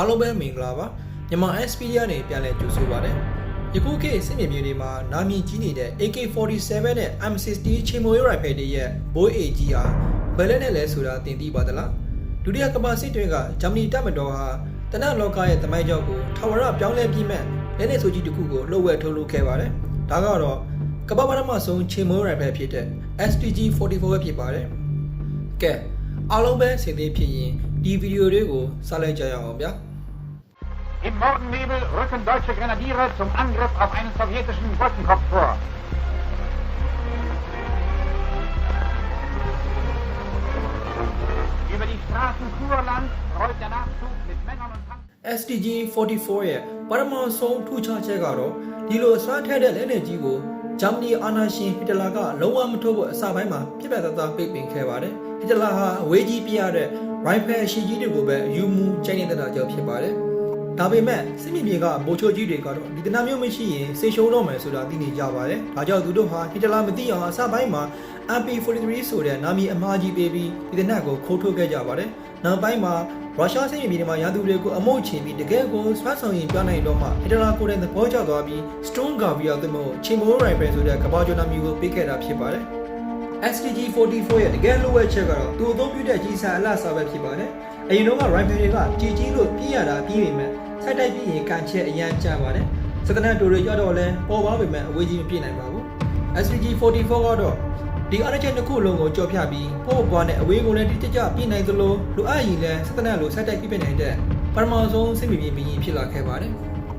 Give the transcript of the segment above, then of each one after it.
အားလုံးပဲမင်္ဂလာပါမြန်မာ SPD ကနေပြန်လည်ကြိုဆိုပါရစေယခုခေတ်စစ်မြေပြင်တွေမှာနာမည်ကြီးနေတဲ့ AK47 နဲ့ M60 ချိန်မိုးရိုင်ဖယ်တွေရဲ့ဘိုးအေကြီးဟာဘယ်လက်နဲ့လဲဆိုတာသင်သိပါသလားဒုတိယကမ္ဘာစစ်တွင်းကဂျာမနီတပ်မတော်ဟာတနတ်လောကရဲ့သမိုင်းကြောင်းကိုထာဝရပြောင်းလဲပြီးမှလက်နက်ဆိုကြီးတစ်ခုကိုလှုပ်ဝက်ထုတ်လုပ်ခဲ့ပါတယ်ဒါကတော့ကမ္ဘာပထမဆုံးချိန်မိုးရိုင်ဖယ်ဖြစ်တဲ့ STG-44 ပဲဖြစ်ပါတယ်ကဲအားလုံးပဲစင်သေးဖြစ်ရင်ဒီဗီဒီယိုလေးကိုစလိုက်ကြရအောင်ဗျာIm Morgennebel rücken deutsche Grenadiere zum Angriff auf einen sowjetischen Brückenkopf vor. Über die Straßen Kurlands rollt der Nachzug mit Männern und Panzern. STG-44 ရဲ့ပထမဆုံးထူးခြားချက်ကတော့ဒီလိုအစားထည့်တဲ့လက်နက်ကြီးကိုဂျာမနီအာဏာရှင်ဟစ်တလာကလုံးဝမထုတ်ဖို့အစပိုင်းမှာပြပြတသားပိတ်ပင်ခဲ့ပါတယ်ဟစ်တလာဟာအဝေးကြီးပြရတဲ့ရိုင်ဖယ်ရှိကြီးတွေကိုပဲယူမှုချိန်နေတာကြောင့်ဖြစ်ပါတယ်ဒါပေမဲ့စစ်မြေပြင်ကဗိုလ်ချုပ်ကြီးတွေကတော့ဒီတနမျိုးမရှိရင်စေရှုံးတော့မယ်ဆိုတာသိနေကြပါတယ်။ဒါကြောင့်သူတို့ဟာဟစ်တလာမသိအောင်အစပိုင်းမှာ MP43 ဆိုတဲ့နာမည်အမှားကြီးပေးပြီးဒီတနက်ကိုခိုးထုတ်ခဲ့ကြပါတယ်။နောက်ပိုင်းမှာရုရှားစစ်မြေပြင်မှာရန်သူတွေကိုအမုတ်ချင်ပြီးတကယ်ကိုဆွမ်းဆောင်ရင်ပြနိုင်တော့မှဟစ်တလာကိုယ်တိုင်သဘောကျသွားပြီး Stone Gavia တို့မျိုးချီမိုးရိုင်ဖယ်ဆိုတဲ့ကမ္ဘာကျော်နာမည်ကိုပေးခဲ့တာဖြစ်ပါတယ်။ STG-44 ရဲ့တကယ်လိုအပ်ချက်ကတော့သူ့အသုံးပြုတဲ့ကြီးစံအလှစာပဲဖြစ်ပါတယ်။အရင်တော့ကရိုင်ဖယ်တွေကကြီးလို့ပြည့်ရတာပြီးပေမဲ့ဆက်တိုက်ပြီးရင်ကန်ချက်အရန်ကျပါတယ်စကနန်တိုတွေကြတော့လဲပေါ်ပါပေမဲ့အဝေးကြီးမပြည့်နိုင်ပါဘူး STG-44 ကတော့ဒီအားချက်တစ်ခုလုံးကိုကြော်ဖြတ်ပြီးပို့ပွားနဲ့အဝေးကိုလည်းတိကျပြည့်နိုင်သလိုလူအပ်ရင်လည်းစကနန်လိုဆက်တိုက်ပြည့်နိုင်တဲ့ပထမဆုံးစစ်မြေပြင်ဘီရင်ဖြစ်လာခဲ့ပါတယ်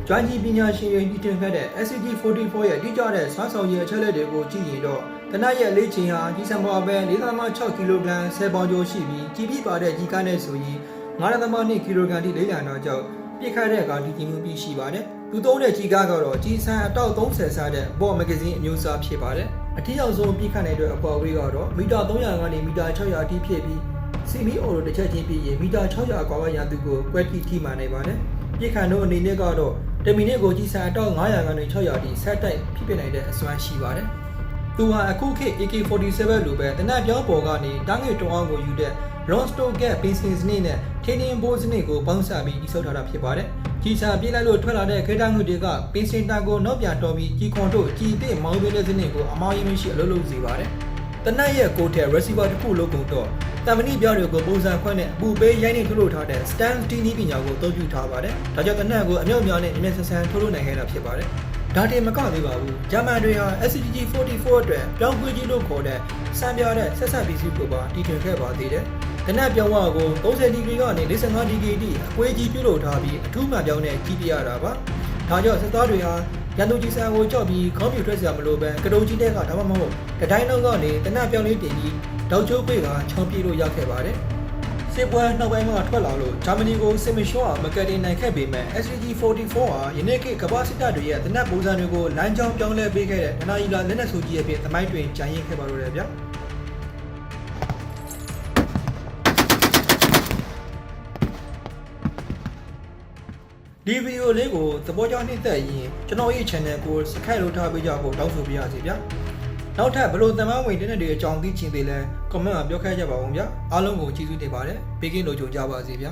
ကျွမ်းကျင်ပညာရှင်တွေတည်ထင်ခဲ့တဲ့ STG-44 ရဲ့တိကျတဲ့စွမ်းဆောင်ရည်အချက်လက်တွေကိုကြည့်ရင်တော့တနက်ရဲ့လေးချိန်ဟာဒီဇင်ဘာပဲ 4.6 ကီလိုဂရမ်10ပေါင်ကျော်ရှိပြီးကြီးပြပါတဲ့ကြီးကားနဲ့ဆိုရင် 9.2 ကီလိုဂရမ်ထိလေးလံတော့ကြောက်ပြစ်ခတ်တဲ့အခါဒီကြီးမှုပြီးရှိပါတယ်။သူသုံးတဲ့ကြီးကားကတော့ကြီးစံအတောက်30စားတဲ့ဘော့မဂဇင်းအမျိုးအစားဖြစ်ပါတယ်။အထက်ရောက်ဆုံးပြစ်ခတ်နိုင်တဲ့အကွာအဝေးကတော့မီတာ300ကနေမီတာ600အထိဖြစ်ပြီးစီမီအော်လိုတစ်ချက်ချင်းပြီးရင်မီတာ600အကွာကရန်သူကိုကွက်တီထိမှန်နိုင်ပါတယ်။ပြစ်ခတ်တို့အနေနဲ့ကတော့တမီနစ်ကိုကြီးစံအတောက်900ကနေ600အထိဆက်တိုက်ဖြစ်ပြနိုင်တဲ့အစွမ်းရှိပါတယ်။သူဟာအခုခေတ် AK47 လိုပဲတနက်ပြောင်းပေါ်ကနေတားငယ်တုံအောင်ကိုယူတဲ့ Ronstow Gap Pacing စနစ်နဲ့ Training Board စနစ်ကိုပေါင်းစပ်ပြီးတည်ဆောက်ထားတာဖြစ်ပါတယ်။ကြီးစာပြေးလိုက်လို့ထွက်လာတဲ့ခေတ္တငွေတွေက Pacing တာကိုနောက်ပြန်တော်ပြီးကြီးခွန်တို့ကြီးတဲ့မောင်းပေးတဲ့စနစ်ကိုအမောင်းရင်းမရှိအလုပ်လုပ်စေပါတယ်။တနက်ရဲ့ကိုထဲ receiver တစ်ခုလုံးကုန်တော့တမဏိပြောင်းတွေကိုပုံစံခွဲနဲ့အပူပေးရိုင်းနေထုတ်လုပ်ထားတဲ့ stand TV ပညာကိုအသုံးပြုထားပါတယ်။ဒါကြောင့်တနက်ကိုအမြောက်များနဲ့အမြဲဆန်ထုတ်လုပ်နိုင်ခဲ့တာဖြစ်ပါတယ်။ဒါတင်မကသေးပါဘူးဂျာမန်တွေဟာ STG-44 အတွက်ပြောင်းခွေးကြီးလို့ခေါ်တဲ့စံပြတဲ့ဆက်ဆက်ပစ္စည်းကိုပါတည်ထွင်ခဲ့ပါသေးတယ်။ကနက်ပြောင်းဝကို30ဒီဂရီကနေ45ဒီဂရီထိအကွေးကြီးပြုလုပ်ထားပြီးအထူးမှန်ပြောင်းနဲ့ကြီးပြရတာပါ။ဒါကြောင့်စစ်သားတွေဟာရန်သူကြီးစံကိုကြောက်ပြီးခေါင်းပြူထွက်စရာမလိုပဲကတုံကြီးတဲ့ကဒါမှမဟုတ်တတိုင်းလုံးကနေတနက်ပြောင်းလေးတင်ပြီးတောက်ချိုးပိတ်ကချောင်းပြေးလို့ရခဲ့ပါတယ်။စစ်ပွဲနောက်ပိုင်းမှာထွက်လာလို့ဂျာမနီကိုစစ်မရှော့အောင်မကတင်နိုင်ခဲ့ပေမဲ့ STG-44 ဟာယနေ့ခေတ်ကမ္ဘာစစ်တပ်တွေရဲ့တနက်ပုံစံတွေကိုလမ်းကြောင်းပြောင်းလဲပေးခဲ့တဲ့ဒနာယီလာလက်နက်ဆိုကြီးရဲ့ပြင်သမိုင်းတွင်ကြံရင့်ခဲ့ပါတော့တယ်ဗျာဒီဗီဒီယိုလေးကိုသဘောကျနှိမ့်သက်ရင်ကျွန်တော်ရဲ့ channel ကို subscribe လုပ်ထားပေးကြဖို့တောင်းဆိုပေးရစီဗျာနောက်ထပ်ဘလို့သမိုင်းဝင်တဲ့တွေအကြောင်းသိချင်သေးလဲ comment မှာပြောခဲ့ကြပါဦးဗျာအားလုံးကိုကျေးဇူးတင်ပါတယ်ဘေးကင်းလို့ကြုံကြပါစေဗျာ